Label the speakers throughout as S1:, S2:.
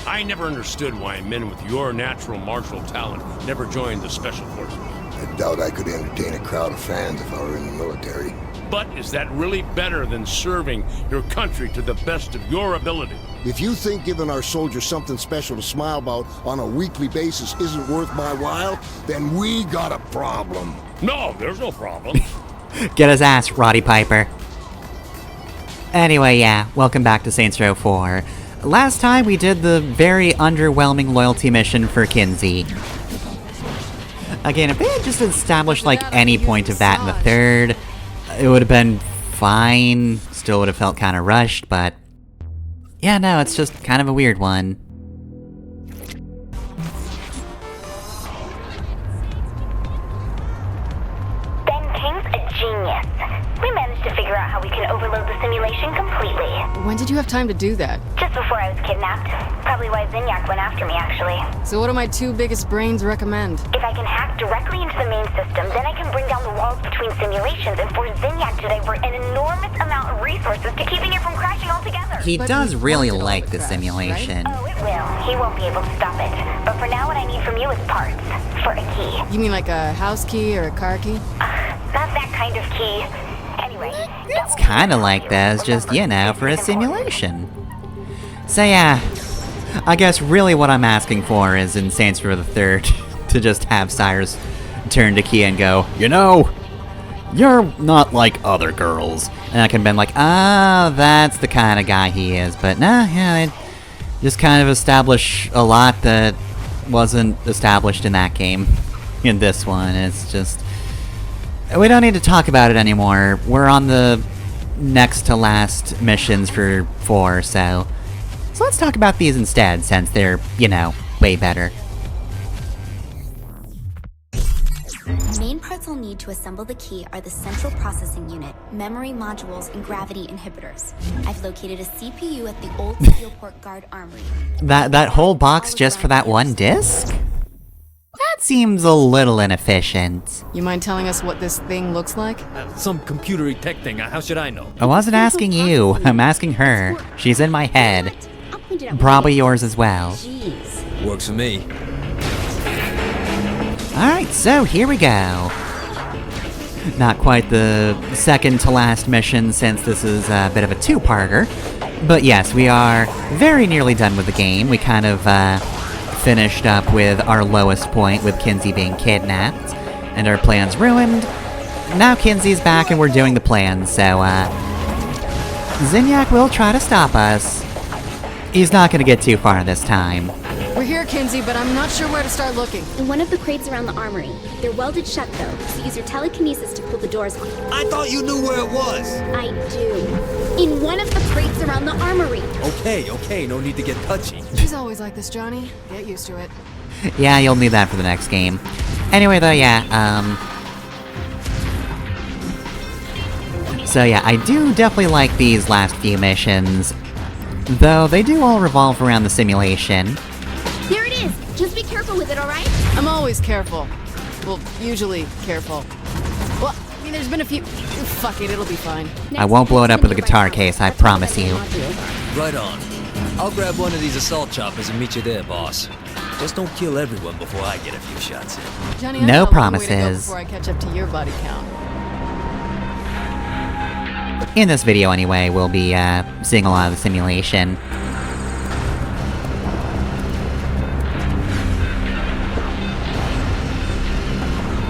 S1: I never understood why men with your natural martial talent never joined the Special Forces.
S2: I doubt I could entertain a crowd of fans if I were in the military.
S1: But is that really better than serving your country to the best of your ability?
S2: If you think giving our soldiers something special to smile about on a weekly basis isn't worth my while, then we got a problem.
S1: No, there's no problem.
S3: Get his ass, Roddy Piper. Anyway, yeah, welcome back to Saints Row 4. Last time we did the very underwhelming loyalty mission for Kinsey. Again, if they had just established like any point of that in the third, it would have been fine. Still would have felt kind of rushed, but yeah, no, it's just kind of a weird one.
S4: King's a genius. We managed to figure out how we can overload the simulation completely.
S5: When did you have time to do that?
S4: Just before I was kidnapped. Probably why Zinyak went after me, actually.
S5: So what do my two biggest brains recommend?
S4: If I can hack directly into the main system, then I can bring down the walls between simulations and force Zinyak to divert an enormous amount of resources to keeping it from crashing altogether.
S3: He
S5: But
S3: does
S5: he
S3: really
S5: wanted all
S3: like
S5: the
S3: the
S5: crash,
S3: simulation.
S4: Oh, it will. He won't be able to stop it. But for now, what I need from you is parts. For a key.
S5: You mean like a house key or a car key?
S4: Not that kind of key. Anyway,
S3: It's kinda like this, just, you know, for a simulation. So yeah, I guess really what I'm asking for is in Saints Row the Third to just have Cyrus turn to Kia and go, you know, you're not like other girls. And I can been like, ah, that's the kind of guy he is. But nah, yeah, they just kind of establish a lot that wasn't established in that game. In this one, it's just... We don't need to talk about it anymore. We're on the next to last missions for 4, so let's talk about these instead, since they're, you know, way better.
S6: The main parts I'll need to assemble the key are the central processing unit, memory modules, and gravity inhibitors. I've located a CPU at the old Steelport Guard Armory.
S3: That whole box just for that one disc? That seems a little inefficient.
S5: You mind telling us what this thing looks like?
S7: Some computery tech thing, how should I know?
S3: I wasn't asking you, I'm asking her. She's in my head.
S6: I'll point it out.
S3: Probably yours as well.
S6: Jeez.
S7: Works for me.
S3: Alright, so here we go. Not quite the second to last mission, since this is a bit of a two-parter. But yes, we are very nearly done with the game. We kind of, finished up with our lowest point, with Kinsey being kidnapped, and our plans ruined. Now Kinsey's back and we're doing the plans, so, Zinyak will try to stop us. He's not gonna get too far this time.
S5: We're here, Kinsey, but I'm not sure where to start looking.
S6: In one of the crates around the armory. They're welded shut though, so use your telekinesis to pull the doors off.
S7: I thought you knew where it was!
S6: I do. In one of the crates around the armory.
S7: Okay, no need to get touchy.
S5: She's always like this, Johnny. Get used to it.
S3: Yeah, you'll need that for the next game. Anyway though, yeah, so yeah, I do definitely like these last few missions. Though, they do all revolve around the simulation.
S6: There it is! Just be careful with it, alright?
S5: I'm always careful. Well, usually careful. Well, I mean, there's been a few... Fuck it, it'll be fine.
S3: I won't blow it up with a guitar case, I promise you.
S7: Right on. I'll grab one of these assault choppers and meet you there, boss. Just don't kill everyone before I get a few shots in.
S5: Johnny, I
S3: No
S5: got a long way to go
S3: promises.
S5: before I catch up to your body count.
S3: In this video anyway, we'll be, seeing a lot of the simulation.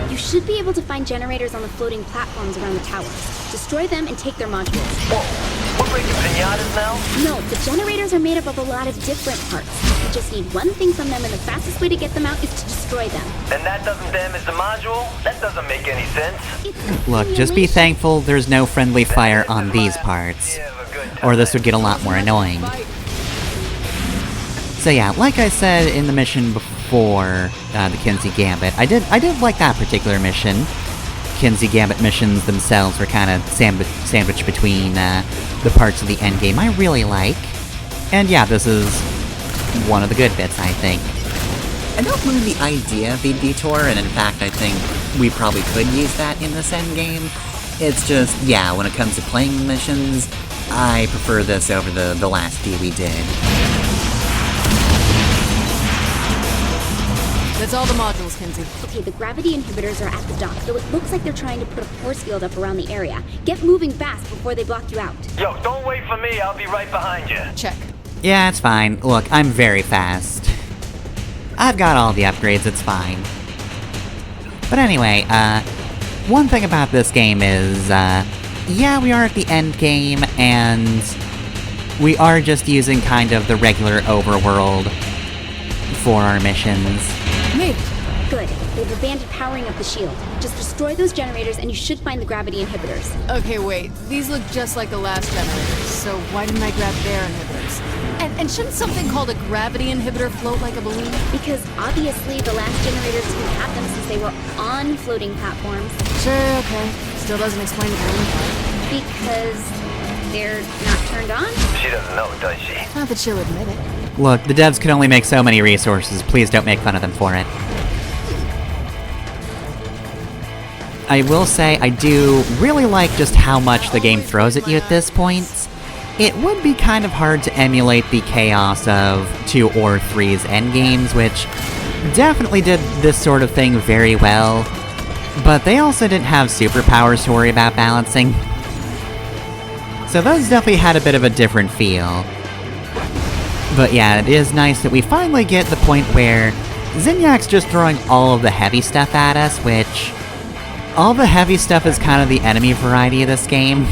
S6: You should be able to find generators on the floating platforms around the towers. Destroy them and take their modules.
S8: Whoa, we're breaking pinatas now?
S6: No, the generators are made up of a lot of different parts. You just need one thing from them, and the fastest way to get them out is to destroy them.
S8: And that doesn't damage the module? That doesn't make any sense.
S3: Look, just be thankful there's no friendly fire on these parts. Or this would get a lot more annoying. So yeah, like I said in the mission before, the Kinsey Gambit, I did like that particular mission. Kinsey Gambit missions themselves were kind of sandwiched between, the parts of the endgame I really like. And yeah, this is one of the good bits, I think. I don't mind the idea of the detour, and in fact, I think we probably could use that in this endgame. It's just, yeah, when it comes to playing missions, I prefer this over the last few we did.
S5: That's all the modules, Kinsey.
S6: Okay, the gravity inhibitors are at the dock, though it looks like they're trying to put a force field up around the area. Get moving fast before they block you out.
S8: Yo, don't wait for me. I'll be right behind you.
S5: Check.
S3: Yeah, it's fine. Look, I'm very fast. I've got all the upgrades, it's fine. But anyway, one thing about this game is, yeah, we are at the end game, and we are just using kind of the regular overworld for our missions.
S5: Made it.
S6: Good. They've abandoned powering up the shield. Just destroy those generators and you should find the gravity inhibitors.
S5: Okay, wait. These look just like the last generators, so why didn't I grab their inhibitors? And shouldn't something called a gravity inhibitor float like a balloon?
S6: Because obviously the last generators didn't have them since they were on floating platforms.
S5: Sure, okay. Still doesn't explain the balloon part.
S6: Because they're not turned on?
S8: She doesn't know, does she?
S5: Not that she'll admit it.
S3: Look, the devs can only make so many resources, please don't make fun of them for it. I will say, I do really like just how much the game throws at you at this point. It would be kind of hard to emulate the chaos of 2 or 3's endgames, which definitely did this sort of thing very well, but they also didn't have superpowers to worry about balancing. So those definitely had a bit of a different feel. But yeah, it is nice that we finally get the point where Zinniak's just throwing all of the heavy stuff at us, which... all the heavy stuff is kind of the enemy variety of this game.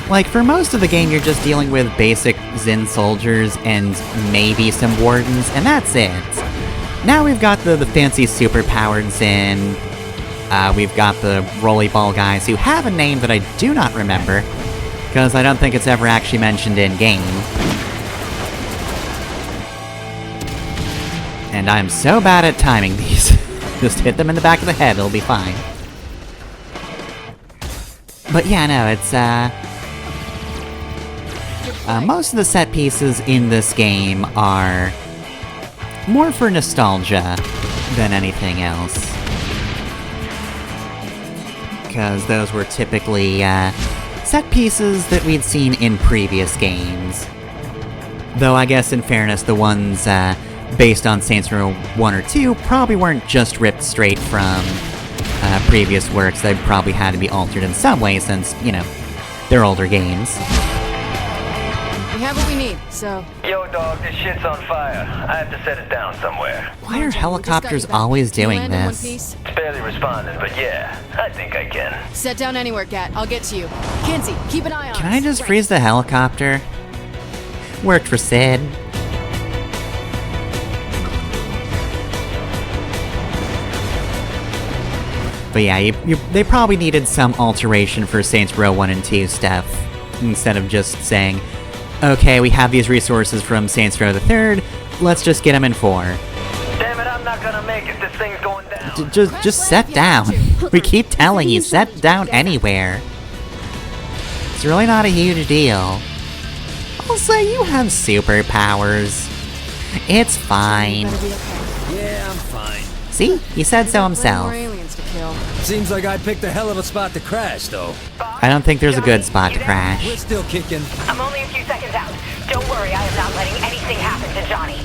S3: Like, for most of the game, you're just dealing with basic Zin soldiers and maybe some wardens, and that's it. Now we've got the fancy super-powered Zin. We've got the rolly-ball guys who have a name that I do not remember, because I don't think it's ever actually mentioned in-game. And I'm so bad at timing these. Just hit them in the back of the head, it'll be fine. But yeah, no, it's, most of the set pieces in this game are more for nostalgia than anything else. Because those were typically, set pieces that we'd seen in previous games. Though I guess in fairness, the ones, based on Saints Row 1 or 2 probably weren't just ripped straight from previous works. They probably had to be altered in some way since, you know, they're older games.
S5: We have what we need, so...
S8: Yo, dog, this shit's on fire. I have to set it down somewhere.
S3: Why are helicopters always doing this?
S8: It's barely responding, but yeah, I think I can.
S5: Set down anywhere, Gat. I'll get to you. Kinsey, keep an eye on us.
S3: Can I just freeze the helicopter? Worked for Sid. But yeah, they probably needed some alteration for Saints Row 1 and 2 stuff, instead of just saying, okay, we have these resources from Saints Row the 3rd, let's just get them in 4.
S8: Damn it, I'm not gonna make it. This thing's going down.
S3: Just set down. We keep telling you, set down anywhere. It's really not a huge deal. Also, you have superpowers. It's fine.
S7: Yeah, I'm fine.
S3: See? He said so himself.
S5: More aliens to kill.
S7: Seems like I picked a hell of a spot to crash, though.
S3: I don't think there's a good spot to crash.
S7: We're still kicking.
S4: I'm only a few seconds out. Don't worry, I am not letting anything happen to Johnny.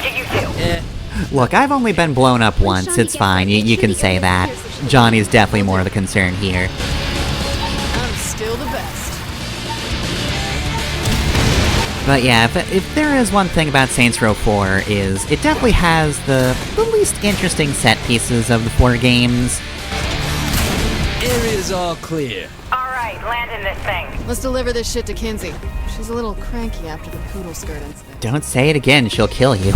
S4: To you too.
S3: Look, I've only been blown up once, it's fine, you can say that. Johnny's definitely more the concern here.
S5: I'm still the best.
S3: But yeah, if there is one thing about Saints Row 4 is, it definitely has the least interesting set pieces of the 4 games.
S7: Area's all clear.
S4: Alright, landing this thing.
S5: Let's deliver this shit to Kinsey. She's a little cranky after the poodle skirt incident.
S3: Don't say it again, she'll kill you.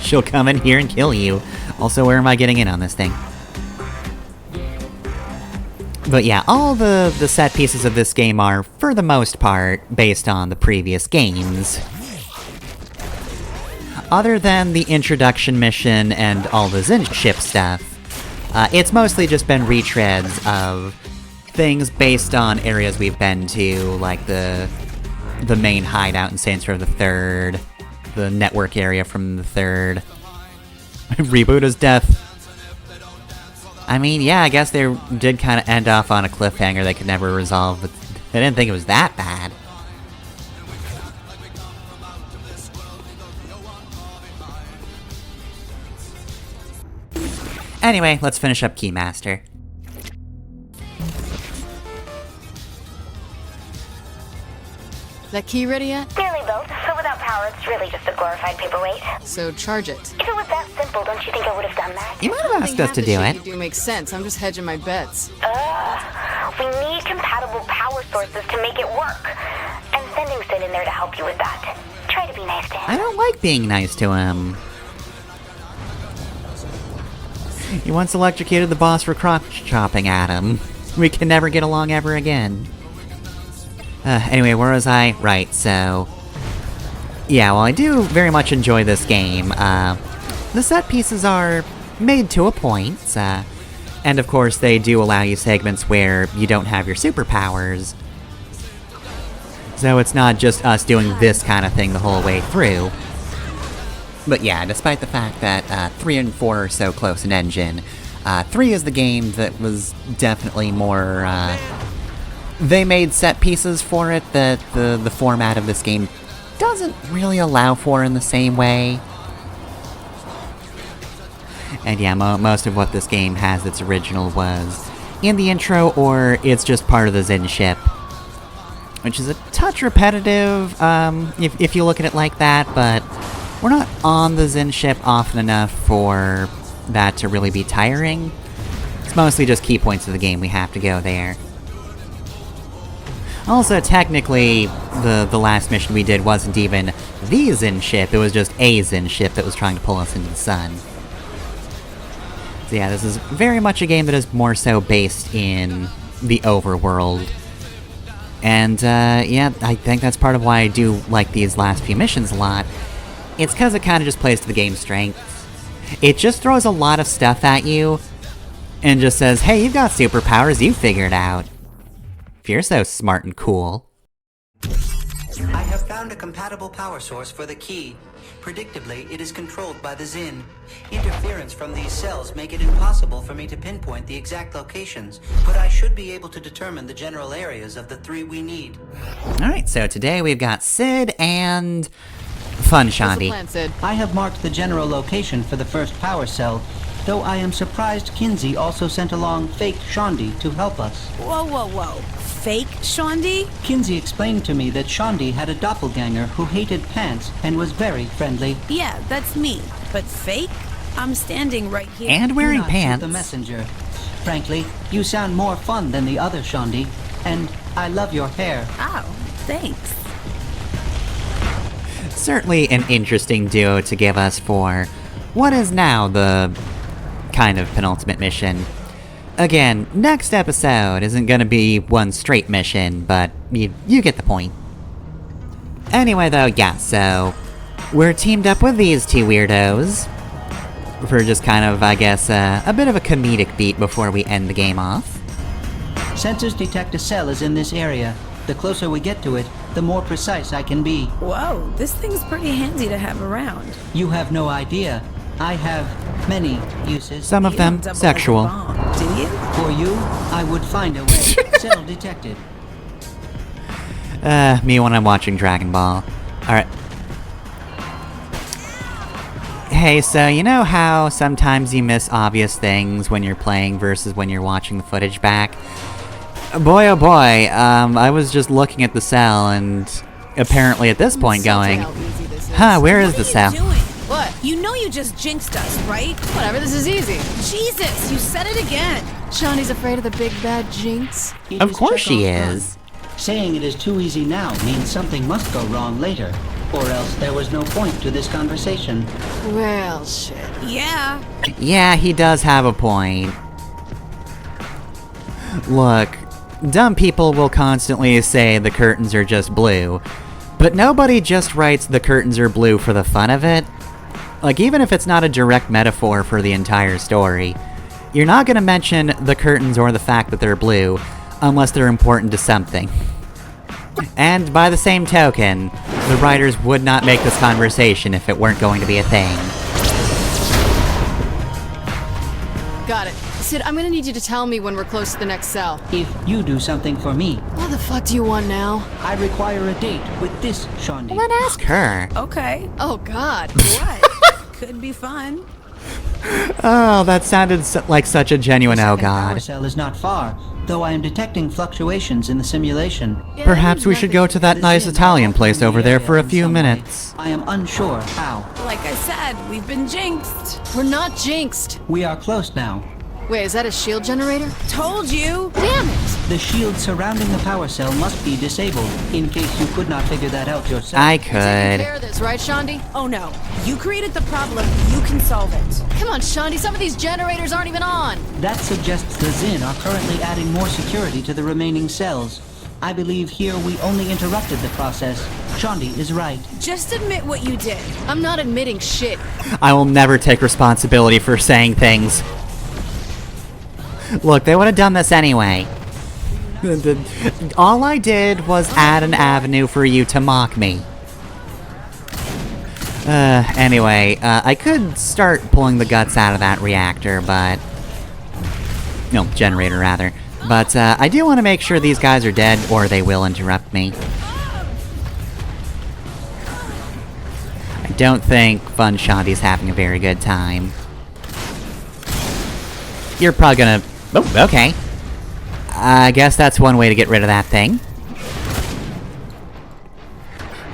S3: She'll come in here and kill you. Also, where am I getting in on this thing? But yeah, all the set pieces of this game are, for the most part, based on the previous games. Other than the introduction mission and all the Zin ship stuff, it's mostly just been retreads of things based on areas we've been to, like the main hideout in Saints Row the 3rd, the network area from the 3rd, Reboota's death. I mean, yeah, I guess they did kind of end off on a cliffhanger they could never resolve, but I didn't think it was that bad. Anyway, let's finish up Keymaster.
S5: That key ready yet?
S4: Nearly built, so without power, it's really just a glorified paperweight.
S5: So charge it.
S4: If it was that simple, don't you think I would have done that?
S3: You might have asked us to do it.
S5: You do make sense. I'm just hedging my bets.
S4: We need compatible power sources to make it work. And sending Sid in there to help you with that. Try to be nice to him.
S3: I don't like being nice to him. He once electrocuted the boss for crotch chopping at him. We can never get along ever again. Anyway, where was I? Right, so... Yeah, well, I do very much enjoy this game. The set pieces are made to a point, and of course they do allow you segments where you don't have your superpowers. So it's not just us doing this kind of thing the whole way through. But yeah, despite the fact that 3 and 4 are so close in engine, 3 is the game that was definitely more... They made set pieces for it that the format of this game doesn't really allow for in the same way. And yeah, most of what this game has its original was in the intro, or it's just part of the Zen ship. Which is a touch repetitive, if you look at it like that, but we're not on the Zen ship often enough for that to really be tiring. It's mostly just key points of the game we have to go there. Also, technically, the last mission we did wasn't even the Zen ship, it was just a Zen ship that was trying to pull us into the sun. So yeah, this is very much a game that is more so based in the overworld. And, yeah, I think that's part of why I do like these last few missions a lot. It's because it kind of just plays to the game's strengths. It just throws a lot of stuff at you, and just says, hey, you've got superpowers, you figure it out. If you're so smart and cool.
S9: I have found a compatible power source for the key. Predictably, it is controlled by the Zin. Interference from these cells make it impossible for me to pinpoint the exact locations, but I should be able to determine the general areas of the 3 we need.
S3: Alright, so today we've got Sid and... Fun Shandy.
S5: What's the plan, Sid?
S9: I have marked the general location for the first power cell, though I am surprised Kinsey also sent along fake Shondi to help us.
S10: Whoa, whoa, whoa. Fake Shondi?
S9: Kinsey explained to me that Shondi had a doppelganger who hated pants and was very friendly.
S10: Yeah, that's me. But fake? I'm standing right here.
S3: And wearing
S9: Do not shoot
S3: pants.
S9: the messenger. Frankly, you sound more fun than the other Shondi, and I love your hair.
S10: Oh, thanks.
S3: Certainly an interesting duo to give us for what is now the kind of penultimate mission. Again, next episode isn't gonna be one straight mission, but you get the point. Anyway though, yeah, so we're teamed up with these 2 weirdos for just kind of, I guess, a bit of a comedic beat before we end the game off.
S9: Sensors detect a cell is in this area. The closer we get to it, the more precise I can be.
S10: Whoa, this thing's pretty handy to have around.
S9: You have no idea. I have many uses.
S3: Some of them
S10: Double
S3: sexual.
S10: as a bomb, do you?
S9: For you, I would find a way. Cell detected.
S3: Me when I'm watching Dragon Ball. Alright. Hey, so you know how sometimes you miss obvious things when you're playing versus when you're watching the footage back? Boy oh boy, I was just looking at the cell and apparently at this point going, huh, where is the cell?
S10: What are you doing?
S5: What?
S10: You know you just jinxed us, right?
S5: Whatever, this is easy.
S10: Jesus, you said it again.
S5: Shawnee's afraid of the big bad Jinx.
S9: You
S3: Of
S9: just
S3: course
S9: check
S3: she
S9: off
S3: is.
S9: front. Saying it is too easy now means something must go wrong later, or else there was no point to this conversation.
S5: Well, shit.
S10: Yeah.
S3: Yeah, he does have a point. Look, dumb people will constantly say the curtains are just blue, but nobody just writes the curtains are blue for the fun of it. Like, even if it's not a direct metaphor for the entire story, you're not gonna mention the curtains or the fact that they're blue unless they're important to something. And by the same token, the writers would not make this conversation if it weren't going to be a thing.
S5: Got it. Sid, I'm gonna need you to tell me when we're close to the next cell.
S9: If you do something for me,
S5: What the fuck do you want now?
S9: I require a date with this Shondi.
S3: Then ask her.
S10: Okay.
S5: Oh god.
S10: What? Could be fun.
S3: Oh, that sounded like such a genuine oh
S9: Power
S3: god.
S9: cell is not far, though I am detecting fluctuations in the simulation.
S3: Perhaps we should go to that nice Italian place over there for a few minutes.
S9: I am unsure how.
S10: Like I said, we've been jinxed.
S5: We're not jinxed.
S9: We are close now.
S5: Wait, is that a shield generator?
S10: Told you.
S5: Damn it!
S9: The shield surrounding the power cell must be disabled, in case you could not figure that out yourself.
S3: I
S5: Taking care
S3: could.
S5: of this, right, Shandi?
S10: Oh no, you created the problem, you can solve it.
S5: Come on, Shandi, some of these generators aren't even on.
S9: That suggests the Zin are currently adding more security to the remaining cells. I believe here we only interrupted the process. Shandi is right.
S10: Just admit what you did.
S5: I'm not admitting shit.
S3: I will never take responsibility for saying things. Look, they would have done this anyway. All I did was add an avenue for you to mock me. Anyway, I could start pulling the guts out of that reactor, but... No, generator, rather. But, I do want to make sure these guys are dead, or they will interrupt me. I don't think Fun Shandi's having a very good time. You're probably gonna... Oh, okay. I guess that's one way to get rid of that thing.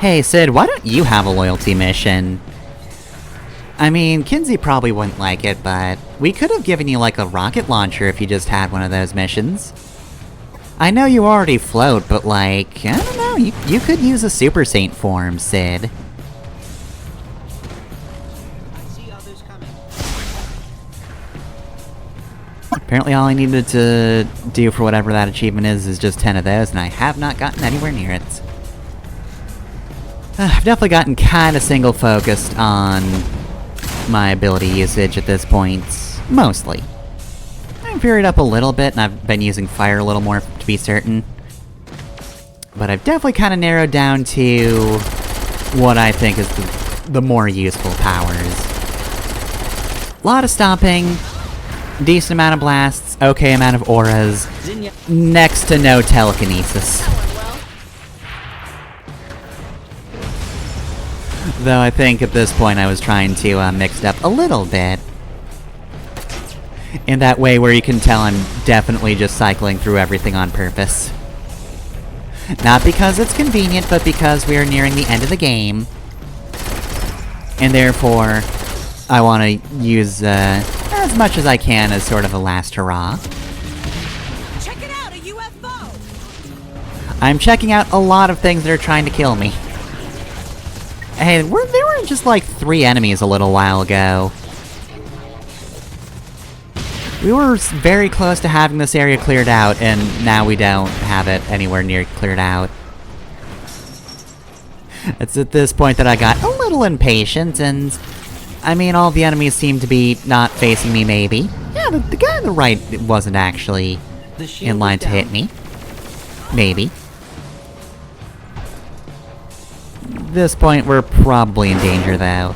S3: Hey, Sid, why don't you have a loyalty mission? I mean, Kinsey probably wouldn't like it, but we could have given you, like, a rocket launcher if you just had one of those missions. I know you already float, but, like, I don't know, you could use a Super Saint form, Sid. Apparently all I needed to do for whatever that achievement is just 10 of those, and I have not gotten anywhere near it. I've definitely gotten kinda single-focused on my ability usage at this point, mostly. I've varied up a little bit, and I've been using fire a little more to be certain. But I've definitely kinda narrowed down to what I think is the more useful powers. A lot of stomping, decent amount of blasts, okay amount of auras, next to no telekinesis. Though I think at this point I was trying to mix it up a little bit. In that way where you can tell I'm definitely just cycling through everything on purpose. Not because it's convenient, but because we are nearing the end of the game. And therefore, I want to use as much as I can as sort of a last hurrah.
S10: Check it out, a UFO!
S3: I'm checking out a lot of things that are trying to kill me. Hey, there were just like 3 enemies a little while ago. We were very close to having this area cleared out, and now we don't have it anywhere near cleared out. It's at this point that I got a little impatient, and... I mean, all the enemies seem to be not facing me, maybe. Yeah, the guy on the right wasn't actually in line to hit me. Maybe. At this point, we're probably in danger, though.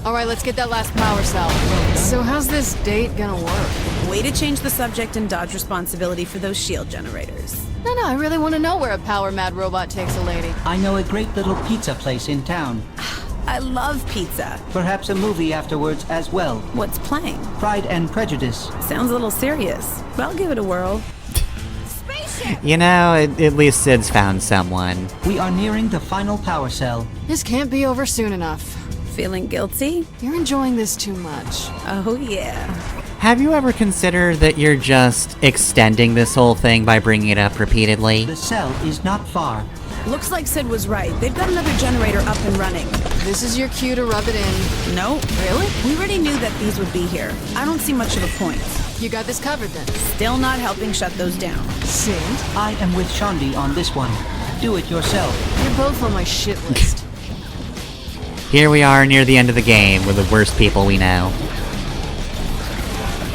S5: Alright, let's get that last power cell. So how's this date gonna work?
S10: Way to change the subject and dodge responsibility for those shield generators.
S5: No, I really want to know where a power-mad robot takes a lady.
S9: I know a great little pizza place in town.
S10: I love pizza.
S9: Perhaps a movie afterwards as well.
S10: What's playing?
S9: Pride and Prejudice.
S10: Sounds a little serious, but I'll give it a whirl. Spaceship!
S3: You know, at least Sid's found someone.
S9: We are nearing the final power cell.
S5: This can't be over soon enough.
S10: Feeling guilty?
S5: You're enjoying this too much.
S10: Oh yeah.
S3: Have you ever considered that you're just extending this whole thing by bringing it up repeatedly?
S9: The cell is not far.
S10: Looks like Sid was right. They've got another generator up and running.
S5: This is your cue to rub it in.
S10: No.
S5: Really?
S10: We already knew that these would be here. I don't see much of a point.
S5: You got this covered then.
S10: Still not helping shut those down.
S5: Sid?
S9: I am with Shandi on this one. Do it yourself.
S5: You're both on my shit list.
S3: Here we are near the end of the game with the worst people we know.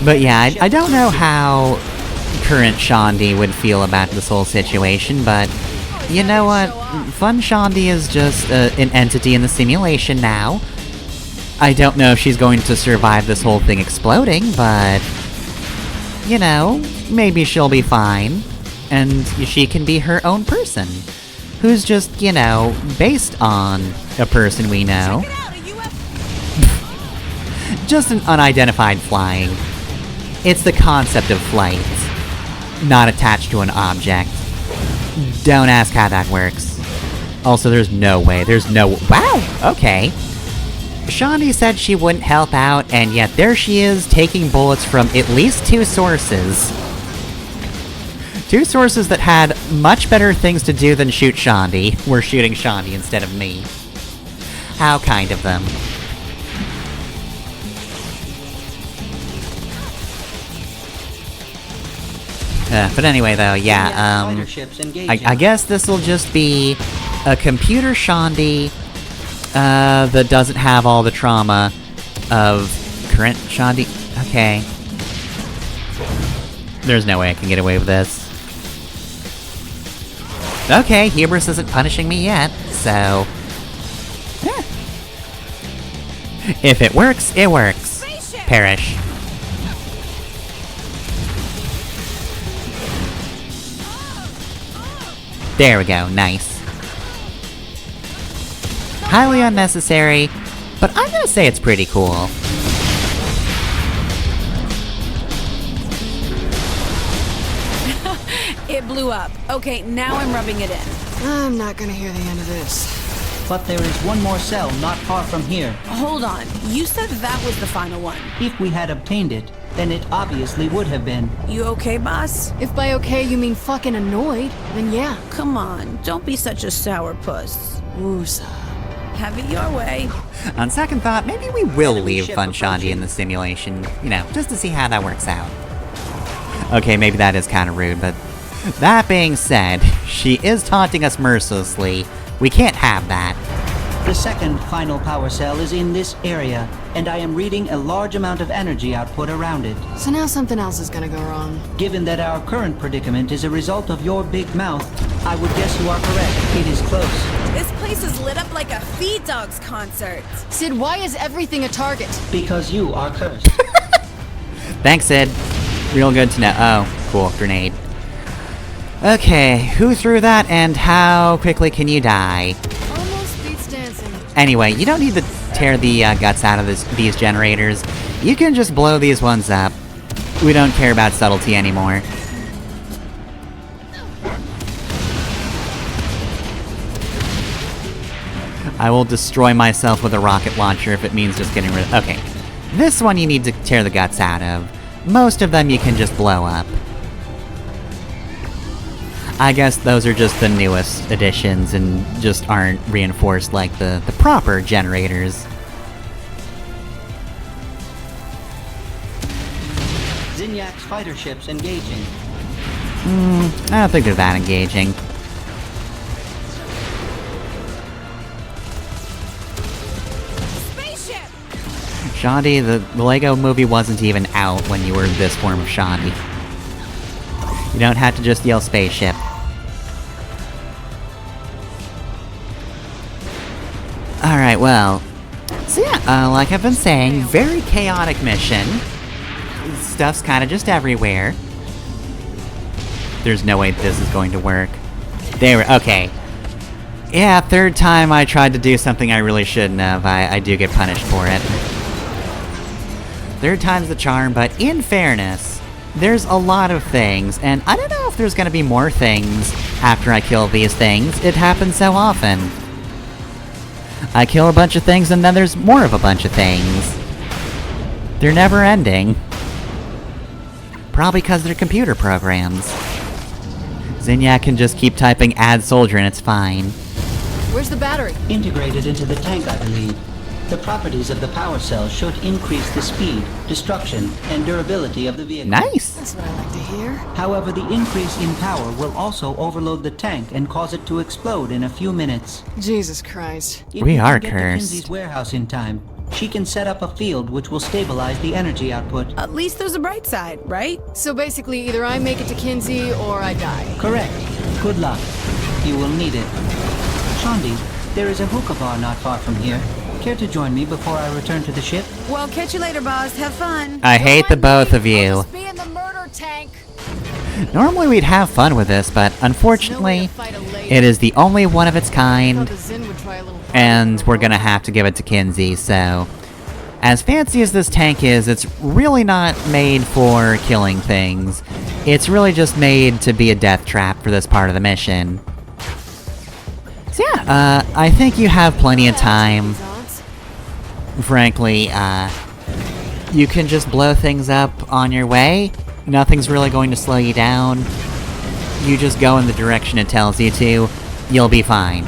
S3: But yeah, I don't know how current Shandi would feel about this whole situation, but you know what? Fun Shandi is just an entity in the simulation now. I don't know if she's going to survive this whole thing exploding, but... you know, maybe she'll be fine. And she can be her own person. who's just, you know, based on a person we know. Just an unidentified flying. It's the concept of flight, not attached to an object. Don't ask how that works. Also, there's no way, wow, okay. Shaundi said she wouldn't help out, and yet there she is, taking bullets from at least 2 sources. 2 sources that had much better things to do than shoot Shaundi, were shooting Shaundi instead of me. How kind of them. But anyway, though, yeah, I guess this'll just be a computer Shaundi, that doesn't have all the trauma of current Shaundi. Okay. There's no way I can get away with this. Okay, Hubris isn't punishing me yet, so... eh. If it works, it works. Perish. There we go, nice. Highly unnecessary, but I'm gonna say it's pretty cool.
S10: It blew up. Okay, now I'm rubbing it in.
S5: I'm not gonna hear the end of this.
S9: But there is one more cell not far from here.
S10: Hold on. You said that was the final one.
S9: If we had obtained it, then it obviously would have been.
S10: You okay, boss?
S5: If by okay you mean fucking annoyed, then yeah.
S10: Come on, don't be such a sourpuss.
S5: Woosah.
S10: Have it your way.
S3: On second thought, maybe we will leave Fun Shaundi in the simulation, you know, just to see how that works out. Okay, maybe that is kind of rude, but... that being said, she is taunting us mercilessly. We can't have that.
S9: The second final power cell is in this area, and I am reading a large amount of energy output around it.
S5: So now something else is gonna go wrong.
S9: Given that our current predicament is a result of your big mouth, I would guess you are correct. It is close.
S10: This place is lit up like a Feed Dogs concert.
S5: Sid, why is everything a target?
S9: Because you are cursed.
S3: Thanks, Sid. Real good to know. Oh, cool. Grenade. Okay, who threw that, and how quickly can you die?
S5: Almost beats dancing.
S3: Anyway, you don't need to tear the guts out of these generators. You can just blow these ones up. We don't care about subtlety anymore. I will destroy myself with a rocket launcher if it means just getting rid of... okay. This one you need to tear the guts out of. Most of them you can just blow up. I guess those are just the newest additions and just aren't reinforced like the proper generators.
S9: Zinyak's fighter ships engaging.
S3: I don't think they're that engaging.
S10: Spaceship!
S3: Shaundi, the Lego movie wasn't even out when you were this form of Shaundi. You don't have to just yell spaceship. Alright, well... so yeah, like I've been saying, very chaotic mission. Stuff's kinda just everywhere. There's no way this is going to work. Okay. Yeah, third time I tried to do something I really shouldn't have. I do get punished for it. Third time's the charm, but in fairness, there's a lot of things, and I don't know if there's gonna be more things after I kill these things. It happens so often. I kill a bunch of things, and then there's more of a bunch of things. They're never ending. Probably because they're computer programs. Zinyak can just keep typing add soldier and it's fine.
S5: Where's the battery?
S9: Integrated into the tank, I believe. The properties of the power cell should increase the speed, destruction, and durability of the vehicle.
S3: Nice!
S5: That's what I like to hear.
S9: However, the increase in power will also overload the tank and cause it to explode in a few minutes.
S5: Jesus Christ.
S9: If
S3: We are
S9: can get to
S3: cursed.
S9: Kinsey's warehouse in time, she can set up a field which will stabilize the energy output.
S10: At least there's a bright side, right?
S5: So basically, either I make it to Kinsey or I die.
S9: Correct. Good luck. You will need it. Shaundi, there is a hookah bar not far from here. Care to join me before I return to the ship?
S10: Well, catch you later, boss. Have fun.
S3: I hate the both of you.
S5: I'll just be in the murder tank.
S3: Normally we'd have fun with this, but
S5: No way
S3: unfortunately,
S5: to fight a lady.
S3: It is the only one of its
S5: I
S3: kind,
S5: thought the Zin would try a little harder.
S3: and we're gonna have to give it to Kinsey, so... As fancy as this tank is, it's really not made for killing things. It's really just made to be a death trap for this part of the mission. So yeah, I think you have plenty of time. Frankly, you can just blow things up on your way. Nothing's really going to slow you down. You just go in the direction it tells you to. You'll be fine.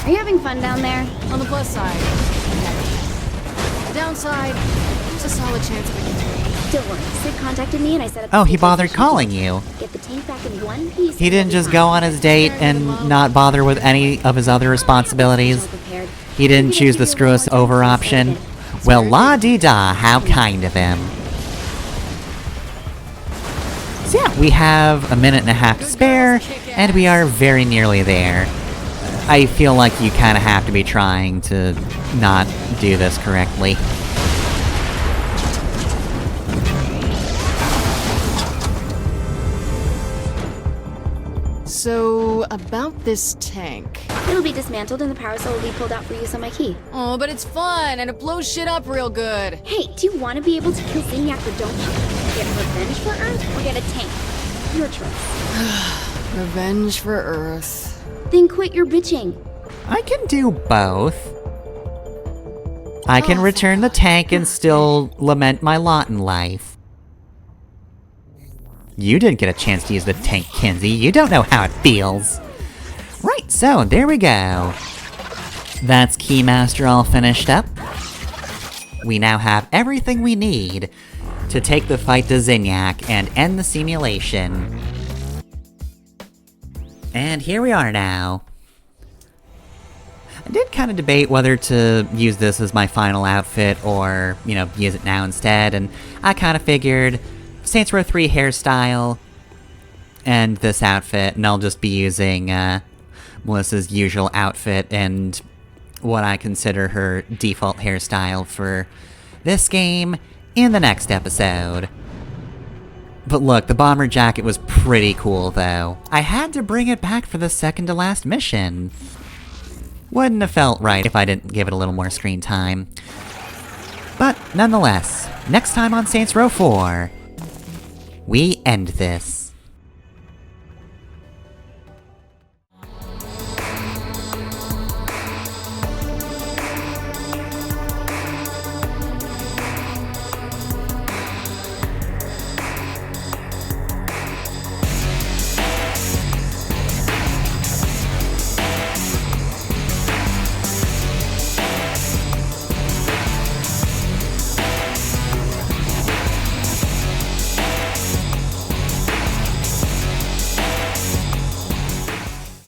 S6: Are you having fun down there?
S5: On the plus side, the downside, there's a solid chance of a contagion.
S6: Don't worry, Sid contacted me and I set up.
S3: Oh, he bothered calling you.
S6: Get the tank back in one piece.
S3: He didn't just go on his date and not bother with any of his other responsibilities. He didn't choose the screw us over option. Well, la-dee-da, how kind of him. So yeah, we have a minute and a half to spare, and we are very nearly there. I feel like you kind of have to be trying to not do this correctly.
S5: So, about this tank.
S6: It'll be dismantled and the power cell will be pulled out for use on my key.
S5: Oh, but it's fun, and it blows shit up real good.
S6: Hey, do you want to be able to kill Zinyak or don't you? Get revenge for Earth or get a tank? Your choice.
S5: Revenge for Earth.
S6: Then quit your bitching.
S3: I can do both. I can return the tank and still lament my lot in life. You didn't get a chance to use the tank, Kinsey. You don't know how it feels. Right, so there we go. That's Keymaster all finished up. We now have everything we need to take the fight to Zinyak and end the simulation. And here we are now. I did kind of debate whether to use this as my final outfit or, you know, use it now instead, and I kind of figured Saints Row 3 hairstyle and this outfit, and I'll just be using Melissa's usual outfit and what I consider her default hairstyle for this game in the next episode. But look, the bomber jacket was pretty cool, though. I had to bring it back for the second to last mission. Wouldn't have felt right if I didn't give it a little more screen time. But nonetheless, next time on Saints Row 4, we end this.